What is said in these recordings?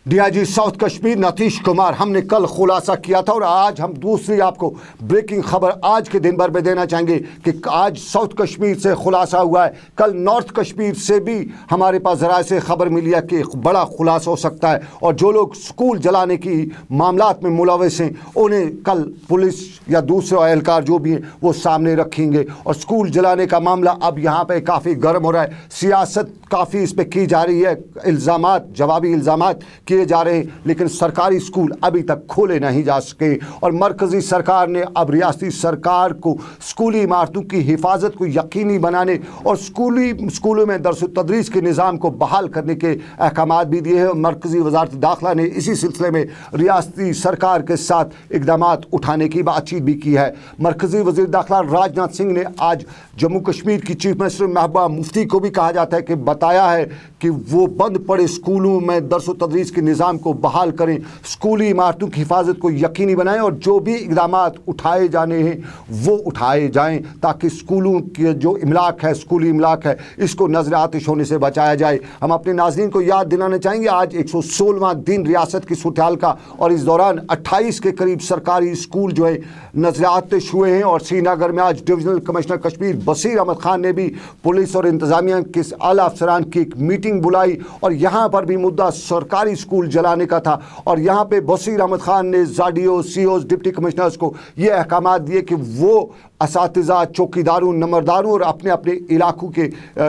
DIG south Kashmir Nitish Kumar हमने कल खुलासा किया था और आज हम दूसरी आपको ब्रेकिंग खबर आज के दिन भर में देना चाहेंगे कि आज साउथ कश्मीर से खुलासा हुआ है। कल नॉर्थ कश्मीर से भी हमारे पास ज़राए से खबर मिली है कि एक बड़ा खुलासा हो सकता है और जो लोग स्कूल जलाने की मामलात में मुलविस हैं उन्हें कल पुलिस या दूसरे एहलकार जो भी हैं वो सामने रखेंगे। और स्कूल जलाने का मामला अब यहाँ पे काफ़ी गर्म हो रहा है, सियासत काफ़ी इस पर की जा रही है, इल्ज़ामात जवाबी इल्ज़ामात किए जा रहे हैं, लेकिन सरकारी स्कूल अभी तक खोले नहीं जा सके। और मरकज़ी सरकार ने अब रियासती सरकार को स्कूली इमारतों की हिफाजत को यकीनी बनाने और स्कूलों में दरस तदरीस के निज़ाम को बहाल करने के अहकाम भी दिए हैं। और मरकज़ी वज़ारत दाखिला ने इसी सिलसिले में रियासती सरकार के साथ इक़दाम उठाने की बातचीत भी की है। मरकज़ी वज़ीर दाखिला राजनाथ सिंह ने आज जम्मू कश्मीर की चीफ मिनिस्टर महबूबा मुफ्ती को भी कहा जाता है कि बताया है कि वो बंद पड़े स्कूलों में दरस तदरीस के निज़ाम को बहाल करें, स्कूली इमारतों की हिफाजत को यकीनी बनाएं और जो भी इक़दाम उठाए जाने हैं वो उठाए जाएं ताकि स्कूलों के जो इमलाक है, स्कूली इमलाक है, इसको नज़र आतिश होने से बचाया जाए। हम अपने नाज़रीन को याद दिलाना चाहेंगे आज 116वां दिन रियासत की सूरत-ए-हाल का और इस दौरान 28 के करीब सरकारी स्कूल जो है नज़र आतिश हुए हैं। और श्रीनगर में आज डिविजनल कमिश्नर कश्मीर बसीर अहमद खान ने भी पुलिस और इंतज़ामिया के आला अफसरान की एक मीटिंग बुलाई और यहाँ पर भी मुद्दा सरकारी स्कूल जलाने का था। और यहाँ पे बसीर अहमद खान ने ज़ाडियो सीओज डिप्टी कमिश्नर्स को ये अहकाम दिए कि वो असातिज़ा, चौकीदारों, नंबरदारों और अपने अपने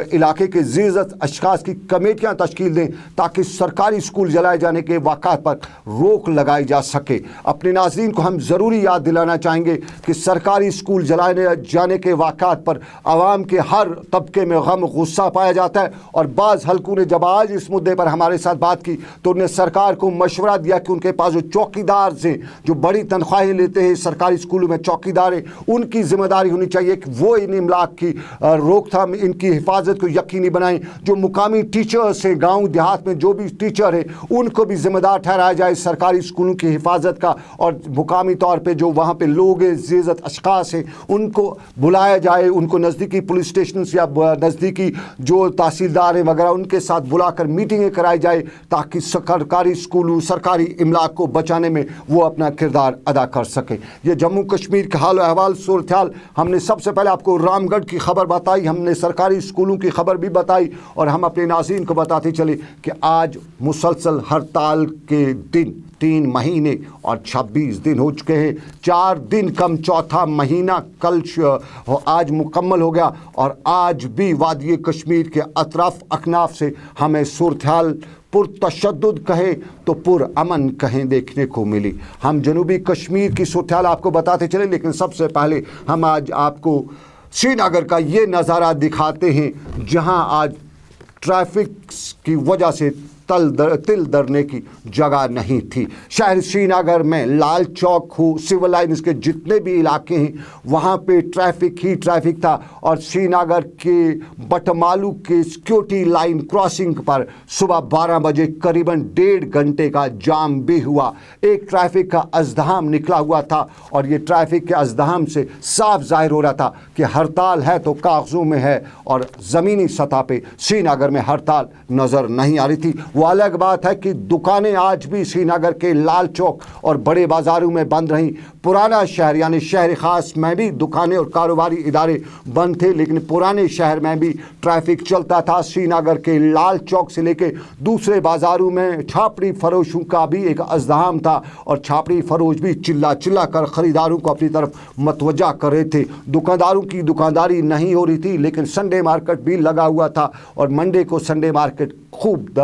इलाके के ज़ेज़त अशखास की कमेटियाँ तश्कील दें ताकि सरकारी स्कूल जलाए जाने के वाक़ात पर रोक लगाई जा सके। अपने नाज़रीन को हम ज़रूरी याद दिलाना चाहेंगे कि सरकारी स्कूल जलाए जाने के वाक़ात पर आवाम के हर तबके में गम गुस्सा पाया जाता है। और बाज़ हल्कों ने जब आज इस मुद्दे पर हमारे साथ बात की तो उन्हें सरकार को मशवरा दिया कि उनके पास जो चौकीदार हैं, जो बड़ी तनख्वाहें लेते हैं सरकारी स्कूलों में चौकीदार हैं, उनकी जिम्मेदारी होनी चाहिए कि वो इन इमलाक की रोकथाम, इनकी हिफाजत को यकीनी बनाएं। जो मुकामी टीचर्स हैं, गांव देहात में जो भी टीचर हैं, उनको भी जिम्मेदार ठहराया जाए सरकारी स्कूलों की हिफाजत का। और मुकामी तौर पे जो वहाँ पे लोग हैं, ज़ेज़त अशखास हैं, उनको बुलाया जाए, उनको नज़दीकी पुलिस स्टेशन या नज़दीकी जो तहसीलदार हैं वगैरह उनके साथ बुलाकर मीटिंगें कराई जाए ताकि सरकारी स्कूलों, सरकारी इमलाक को बचाने में वो अपना किरदार अदा कर सकें। ये जम्मू कश्मीर का हाल अहवाल सूरत-ए-हाल हमने सबसे पहले आपको रामगढ़ की खबर बताई, हमने सरकारी स्कूलों की खबर भी बताई और हम अपने नाज़रीन को बताते चले कि आज मुसलसल हड़ताल के दिन 3 महीने और 26 दिन हो चुके हैं। 4 दिन कम चौथा महीना कल आज मुकम्मल हो गया और आज भी वादी कश्मीर के अतराफ अकनाफ से हमें सूरत-ए-हाल पुरतशद्दुद कहे तो पुरअमन कहें देखने को मिली। हम जनूबी कश्मीर की सूरत-ए-हाल आपको बताते चले, लेकिन सबसे पहले हम आज आपको श्रीनगर का ये नज़ारा दिखाते हैं जहां आज ट्रैफिक की वजह से तिल धरने की जगह नहीं थी। शहर श्रीनगर में लाल चौक हो, सिविल लाइन्स के जितने भी इलाके हैं वहाँ पे ट्रैफिक ही ट्रैफिक था। और श्रीनगर के बटमालू के सिक्योरिटी लाइन क्रॉसिंग पर सुबह 12 बजे करीबन 1.5 घंटे का जाम भी हुआ। एक ट्रैफिक का अज़्दहाम निकला हुआ था और ये ट्रैफिक के अज़्दहाम से साफ जाहिर हो रहा था कि हड़ताल है तो कागज़ों में है और ज़मीनी सतह पे श्रीनगर में हड़ताल नज़र नहीं आ रही थी। वो अलग बात है कि दुकानें आज भी श्रीनगर के लाल चौक और बड़े बाज़ारों में बंद रहीं। पुराना शहर यानी शहर ख़ास में भी दुकानें और कारोबारी इदारे बंद थे, लेकिन पुराने शहर में भी ट्रैफिक चलता था। श्रीनगर के लाल चौक से लेके दूसरे बाज़ारों में छापड़ी फरोशों का भी एक अज़्दहाम था और छापड़ी फरोश भी चिल्ला चिल्ला कर ख़रीदारों को अपनी तरफ मतवज्जा कर रहे थे। दुकानदारों की दुकानदारी नहीं हो रही थी, लेकिन संडे मार्केट भी लगा हुआ था और मंडे को संडे मार्केट खूब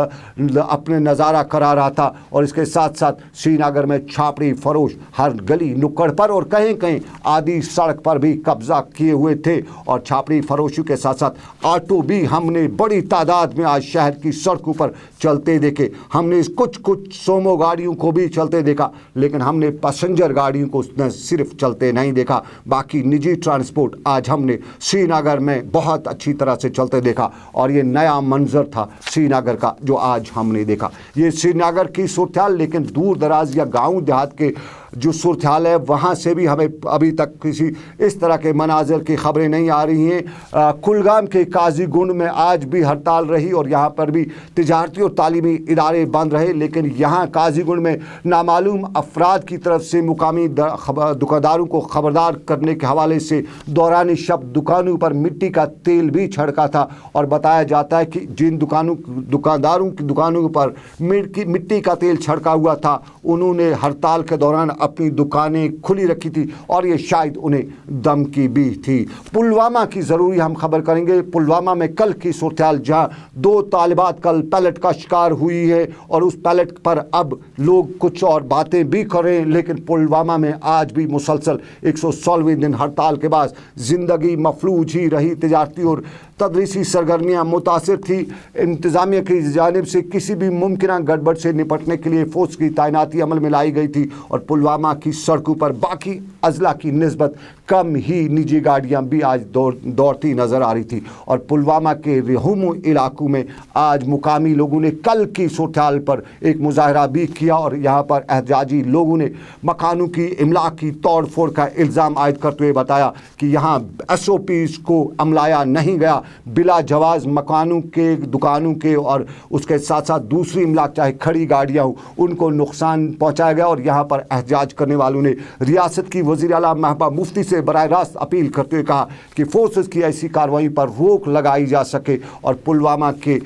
अपने नज़ारा करा रहा था। और इसके साथ साथ श्रीनगर में छापड़ी फरोश हर गली नुक्कड़ पर और कहीं कहीं आधी सड़क पर भी कब्जा किए हुए थे। और छापड़ी फरोशों के साथ साथ ऑटो भी हमने बड़ी तादाद में आज शहर की सड़कों पर चलते देखे। हमने कुछ सोमो गाड़ियों को भी चलते देखा, लेकिन हमने पैसेंजर गाड़ियों को सिर्फ चलते नहीं देखा। बाकी निजी ट्रांसपोर्ट आज हमने श्रीनगर में बहुत अच्छी तरह से चलते देखा और ये नया मंजर था श्रीनगर का जो आज हमने देखा। ये श्रीनगर की सूरत-ए-हाल, लेकिन दूर दराज या गाँव देहात के जो सूरत हाल है वहाँ से भी हमें अभी तक किसी इस तरह के मनाजिर की खबरें नहीं आ रही हैं। कुलगाम के काजी गुंड में आज भी हड़ताल रही और यहाँ पर भी तिजारती और तालीमी इदारे बंद रहे, लेकिन यहाँ काजी गुंड में नामालूम अफराद की तरफ से मुकामी दुकानदारों को खबरदार करने के हवाले से दौरान शब दुकानों पर मिट्टी का तेल भी छिड़का था और बताया जाता है कि जिन दुकानदारों की दुकानों पर मिट्टी का तेल छिड़का हुआ था उन्होंने हड़ताल के दौरान अपनी दुकानें खुली रखी थी और ये शायद उन्हें धमकी भी थी। पुलवामा की ज़रूरी हम खबर करेंगे। पुलवामा में कल की सूरत हाल, जहाँ 2 तालिबात कल पैलेट का शिकार हुई है और उस पैलेट पर अब लोग कुछ और बातें भी करें, लेकिन पुलवामा में आज भी मुसलसल 116वें दिन हड़ताल के बाद ज़िंदगी मफलूज ही रही। तिजारती और तदरीसी सरगर्मियाँ मुतासिर थी। इंतज़ामिया की जानिब से किसी भी मुमकिन गड़बड़ से निपटने के लिए फ़ौज की तैनाती अमल में लाई गई थी और पुलवामा की सड़कों पर बाकी अजला की निस्बत कम ही निजी गाड़ियां भी आज दौड़ती नज़र आ रही थी। और पुलवामा के रहूम इलाकों में आज मुकामी लोगों ने कल की सूरत हाल पर एक मुजाहरा भी किया और यहाँ पर एहतजाजी लोगों ने मकानों की इमलाक की तोड़ फोड़ का इल्ज़ाम आयद करते हुए बताया कि यहाँ SOPs को अमलाया नहीं गया, बिला जवाज़ मकानों के, दुकानों के और उसके साथ साथ दूसरी इमलाक चाहे खड़ी गाड़ियाँ हो उनको नुकसान पहुँचाया गया। और यहाँ पर एहतजाज करने वालों ने रियासत की वज़ीर आला महबूबा मुफ्ती से बराह रास्त अपील करते हुए कहा कि फोर्सेस की ऐसी कार्रवाई पर रोक लगाई जा सके। और पुलवामा के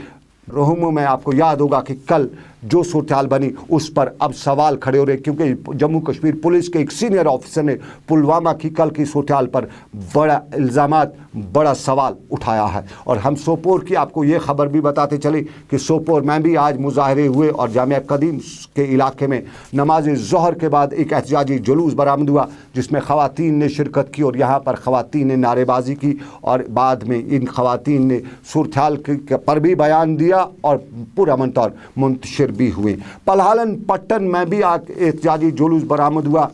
रहूमों में आपको याद होगा कि कल जो सूरत हाल बनी उस पर अब सवाल खड़े हो रहे, क्योंकि जम्मू कश्मीर पुलिस के एक सीनियर ऑफिसर ने पुलवामा की कल की सूरत हाल पर बड़ा इल्ज़ामात, बड़ा सवाल उठाया है। और हम सोपोर की आपको ये खबर भी बताते चले कि सोपोर में भी आज मुजाहरे हुए और जामिया कदीम के इलाके में नमाज ज़ोहर के बाद एक एहतजाजी जुलूस बरामद हुआ जिसमें ख़वातीन ने शिरकत की और यहाँ पर ख़वातीन ने नारेबाजी की और बाद में इन ख़वातीन ने सूरत हाल पर भी बयान दिया और पुरअमन तौर मुंतशिर भी हुए। पलहालन पट्टन में भी आज एहतजाजी जुलूस बरामद हुआ।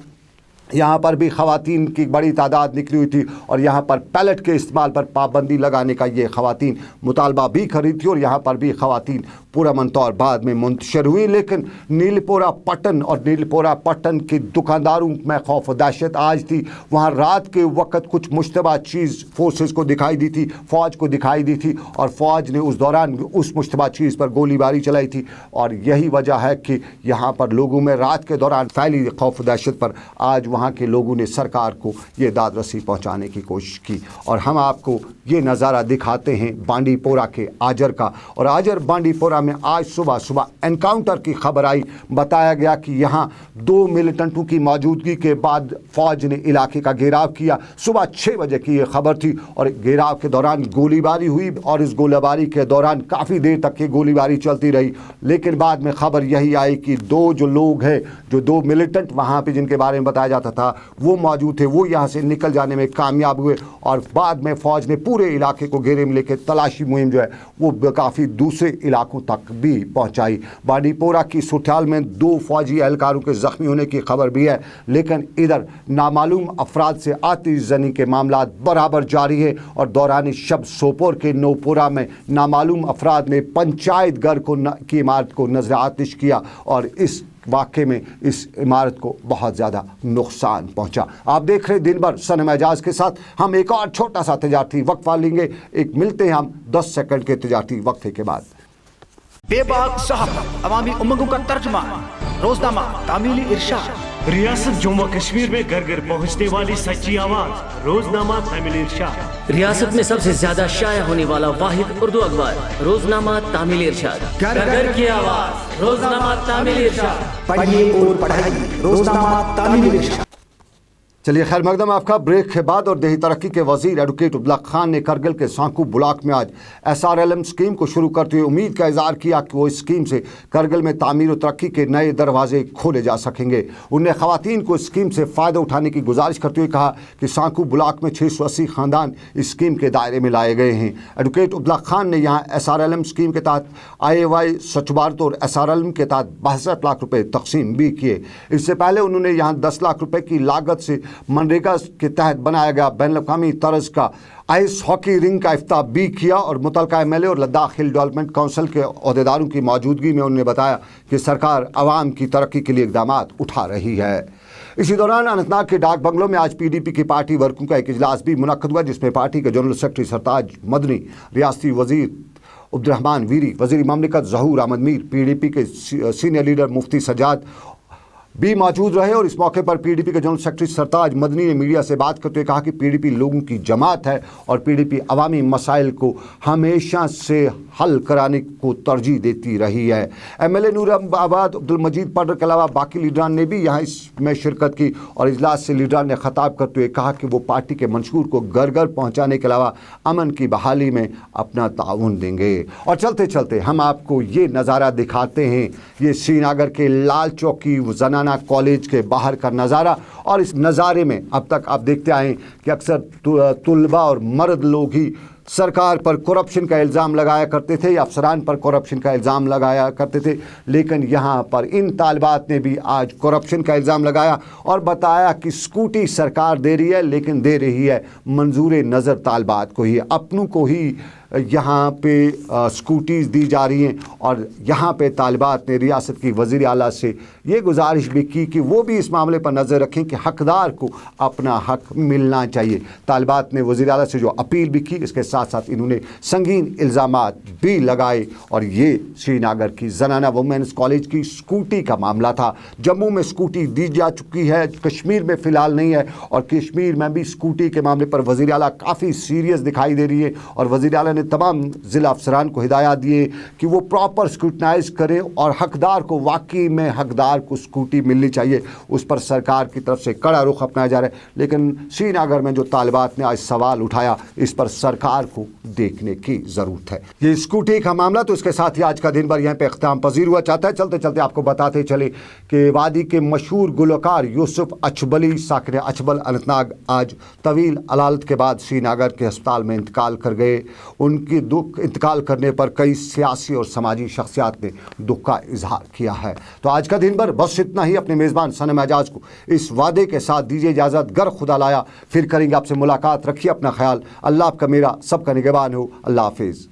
यहाँ पर भी ख़वातीन की बड़ी तादाद निकली हुई थी और यहाँ पर पैलेट के इस्तेमाल पर पाबंदी लगाने का ये ख़वातीन मुतालबा भी खड़ी थी और यहाँ पर भी ख़वातीन पुरअमन तौर बाद में मुंतशिर हुई। लेकिन नीलपोरा पट्टन और नीलपोरा पट्टन के दुकानदारों में खौफ व दहशत आज थी। वहाँ रात के वक्त कुछ मुश्तबा चीज़ फोर्सेस को दिखाई दी थी, फ़ौज को दिखाई दी थी और फ़ौज ने उस दौरान उस मुश्तबा चीज़ पर गोलीबारी चलाई थी। और यही वजह है कि यहाँ पर लोगों में रात के दौरान फैली खौफ दहशत पर आज वहाँ के लोगों ने सरकार को ये दादरसी पहुँचाने की कोशिश की। और हम आपको ये नज़ारा दिखाते हैं बांडीपोरा के आजर का। और आजर बांडीपोरा में आज सुबह एनकाउंटर की खबर आई। बताया गया कि यहाँ 2 मिलिटेंटों की मौजूदगी के बाद फ़ौज ने इलाके का घेराव किया। सुबह 6 बजे की ये खबर थी और घेराव के दौरान गोलीबारी हुई और इस गोलीबारी के दौरान काफ़ी देर तक ये गोलीबारी चलती रही। लेकिन बाद में खबर यही आई कि 2 जो लोग हैं, जो 2 मिलिटेंट वहाँ पे जिनके बारे में बताया जाता था वो मौजूद थे, वो यहाँ से निकल जाने में कामयाब हुए। और बाद में फ़ौज ने पूरे इलाके को घेरे में लेकर तलाशी मुहिम जो है वो काफ़ी दूसरे इलाकों तक भी पहुँचाई। बांडीपोरा की सूरत हाल में 2 फ़ौजी एहलकारों के ज़ख्मी होने की खबर भी है। लेकिन इधर नामालूम अफराद से आतिशज़नी के मामला बराबर जारी है और दौरान शब सोपोर के नौपुरा में नामालूम अफराद ने पंचायत घर की इमारत को नजर आतिश किया और इस वाक़े में इस इमारत को बहुत ज़्यादा नुकसान पहुंचा। आप देख रहे दिन भर सनम एजाज के साथ। हम एक और छोटा सा तिजारती वक्फा लेंगे, एक मिलते हैं हम 10 सेकंड के तिजारती वक्फे के बाद। बेबाक साहब अवामी उमंगों का तर्जमा, रोजनामा तामीली इरशाद। रियासत जम्मू कश्मीर में घर घर पहुँचने वाली सच्ची आवाज, रोजनामा तामीली इरशाद। रियासत में सबसे ज्यादा शाया होने वाला वाहिद उर्दू अखबार, रोजनामा तामीली इरशाद। घर की आवाज, रोजनामा तामीली इरशाद। पढ़िए और पढ़ाइए, रोजनामा तामीली इरशाद। चलिए खैर मकदम आपका ब्रेक के बाद। और देही तरक्की के वजीर एडवोकेट अब्दुल्ला खान ने करगिल के सांकू ब्लॉक में आज SRLM स्कीम को शुरू करते हुए उम्मीद का इजहार किया कि वो इस स्कीम से करगिल में तामीर और तरक्की के नए दरवाजे खोले जा सकेंगे। उन्होंने ख़वातीन को इस स्कीम से फ़ायदा उठाने की गुजारिश करते हुए कहा कि सांकू ब्लॉक में 680 ख़ानदान इस स्कीम के दायरे में लाए गए हैं। एडवोकेट अब्दुल्ला खान ने यहाँ SRLM स्कीम के तहत IAY स्वच्छ भारत और SRLM के तहत 62 लाख रुपये तकसीम भी किए। इससे पहले उन्होंने यहाँ 10 लाख रुपये की लागत से मनरेगा के तहत बनाया गया बैनुल-अक़वामी तर्ज का आइस हॉकी रिंग का इफ्ताह भी किया। और मुतलका MLA और लद्दाख हिल डेवलपमेंट काउंसिल के अहदेदारों की मौजूदगी में उन्होंने बताया कि सरकार आवाम की तरक्की के लिए इक़दामात उठा रही है। इसी दौरान अनंतनाग के डाक बंगलों में आज PDP की पार्टी वर्कों का एक इजलास भी मुनक्कद हुआ, जिसमें पार्टी के जनरल सेक्रेटरी सरताज मदनी, रियासती वजीर अब्दुर्रहमान वीरी, वजीर ममलिकत ज़हूर अहमद मीर, PDP के सीनियर लीडर मुफ्ती सज्जाद भी मौजूद रहे। और इस मौके पर PDP के जनरल सेक्रेटरी सरताज मदनी ने मीडिया से बात करते हुए कहा कि PDP लोगों की जमात है और PDP अवामी मसाइल को हमेशा से हल कराने को तरजीह देती रही है। MLA नूराबाद अब्दुल मजीद पडर के अलावा बाकी लीडरान ने भी यहाँ इसमें शिरकत की और इजलास से लीडरान ने खिताब करते हुए कहा कि वो पार्टी के मंशूर को घर घर पहुँचाने के अलावा अमन की बहाली में अपना ताउन देंगे। और चलते चलते हम आपको ये नज़ारा दिखाते हैं, ये श्रीनगर के लाल चौकी ज़नाना कॉलेज के बाहर का नज़ारा। और इस नज़ारे में अब तक आप देखते आए कि अक्सर तुलबा और मर्द लोग ही सरकार पर करप्शन का इल्ज़ाम लगाया करते थे या अफसरान पर करप्शन का इल्ज़ाम लगाया करते थे, लेकिन यहाँ पर इन तालिबात ने भी आज करप्शन का इल्ज़ाम लगाया और बताया कि स्कूटी सरकार दे रही है, लेकिन दे रही है मंजूर नज़र तालिबात को ही, अपनों को ही यहाँ पे स्कूटीज़ दी जा रही हैं। और यहाँ पे तालिबात ने रियासत की वज़ीर आला से ये गुजारिश भी की कि वो भी इस मामले पर नज़र रखें कि हकदार को अपना हक मिलना चाहिए। तालिबात ने वज़ीर आला से जो अपील भी की, इसके साथ साथ इन्होंने संगीन इल्ज़ामात भी लगाए। और ये श्रीनगर की ज़नाना वुमेन्स कॉलेज की स्कूटी का मामला था। जम्मू में स्कूटी दी जा चुकी है, कश्मीर में फ़िलहाल नहीं है। और कश्मीर में भी स्कूटी के मामले पर वज़ीर आला काफ़ी सीरियस दिखाई दे रही है और वज़ीर आला तमाम ज़िला अफसरान को हिदायत दिए कि वो प्रॉपर स्क्रूटनाइज करें और हकदार को, वाकई में हकदार को स्कूटी मिलनी चाहिए, उस पर सरकार की तरफ से कड़ा रुख अपनाया जा रहा है। लेकिन श्रीनगर में जो तालिबात ने आज सवाल उठाया, इस पर सरकार को देखने की ज़रूरत है। ये स्कूटी का मामला तो इसके साथ ही आज का दिन भर यहाँ पे इख्तिताम पजीर हुआ। चाहता है चलते चलते आपको बताते चले कि वादी के मशहूर गुलकार यूसुफ अचबली साकिन अचबल अनंतनाग आज तवील अलालत के बाद श्रीनगर के अस्पताल में इंतकाल कर गए। उनकी दुख इंतकाल करने पर कई सियासी और समाजी शख्सियात ने दुख का इजहार किया है। तो आज का दिन भर बस इतना ही। अपने मेज़बान सनम एजाज को इस वादे के साथ दीजिए इजाज़त, गर खुदा लाया फिर करेंगे आपसे मुलाकात। रखिए अपना ख्याल। अल्लाह आपका मेरा सबका निगहबान हो। अल्लाह हाफिज़।